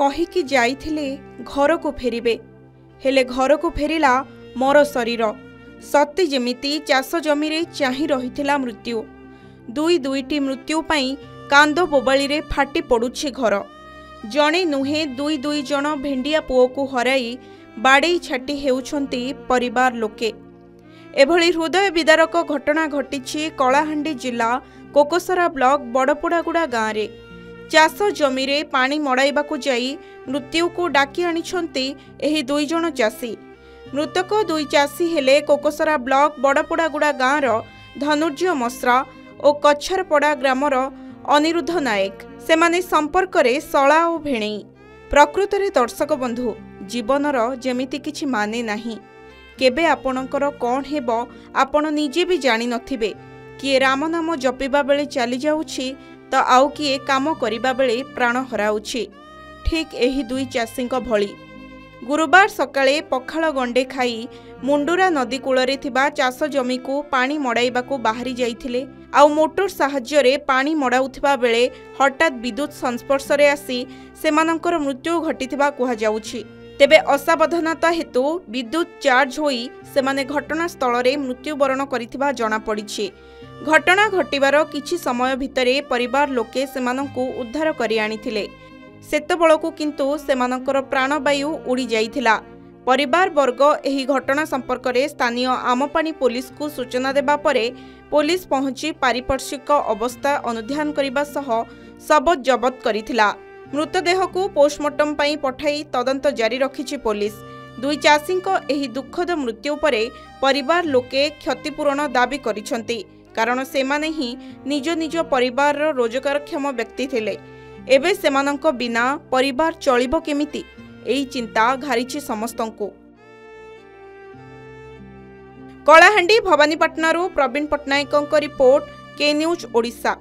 कहीकि जाइथिले घर को फेरिबे हेले घर को फेरिला मोर शरीर सत्य जेमिति चाष जमी चाही रहिथिला मृत्यु दुईटी मृत्यु पाई कांद बोबाली रे फाटी पड़ुछि घर जणे नुहे दुई जन भेंडिया पुओ को हराई बाड़े छाटी हेउछंती परिवार लोके। एभली हृदय विदारक घटना घटिछि कलाहांडी जिला कोकोसरा ब्लॉक बड़पोड़ागुड़ा गाँव रे चाष जमी रे पानी मड़ाइबाकू जाई मृत्यु को डाकी आनिछंती एही दुई जन चाषी। मृतक दुई चाषी हेले कोकोसरा ब्लॉक बड़पोड़ागुड़ा गाँव धनुर्य मसरा और कच्छरपड़ा ग्रामर अनिरुद्ध नायक सेमाने संपर्क रे सला और भेणेई। प्रकृत रे दर्शक बंधु जीवनर जेमिति किछि माने नाही केबे आपणकर कौन हेबो आपण निजे भी जानि नथिबे। किए राम नाम जपिबा बेले चली जाउछि तो आउ किए काम करिबा बेले प्राण हराउछि। ठीक एही दुई चाषींक भली गुरुवार सकाळे पखाळ गंडे खाई मुंडुरा नदी कूଳରେ थिबा चाष जमी को पानी मड़ाइबाकू बाहरी जाइथिले आउ मोटर साहाय्य रे पानी मड़ाउथिबा बेले हठात विद्युत संस्पर्श रे आसी सेमानंकर मृत्यु घटिथिबा कुहा जाउछि। तेबे असावधानता हेतु विद्युत चार्ज होई सेमाने घटनास्थल रे मृत्युवरण करिथिबा जणा पड़िछि। घटना घटिबार किछि समय भितरे परिवार लोके सेमानंकु उद्धार करि आनिथिले सेतबेलकू किंतु सेमानंकर प्राणवायु उड़ी जाइथिला। परिवार वर्ग एही घटना संपर्क में स्थानीय आमपानी पुलिस को सूचना देबा परे पुलिस पहुंची पारिपार्श्विक अवस्था अनुध्यान करने सह शव जबत करिथिला। मृतदेह को पोस्टमार्टम पई पठाई तदंत जारी रखिछि पुलिस। दुई चाषींक एही दुखद मृत्यु परे परिवार लोके क्षतिपूरण दाबी करिसंती कारण सेमाने ही निज निज परिवार रोजगारक्षम व्यक्ति थिले। एबे सेमानंक बिना परिवार चलिबो केमिति एई चिंता घारिछि समस्तंकु। कलाहांडी भवानीपाटनारू प्रवीण पट्टनायकଙ୍କ रिपोर्ट के न्यूज ओडिशा।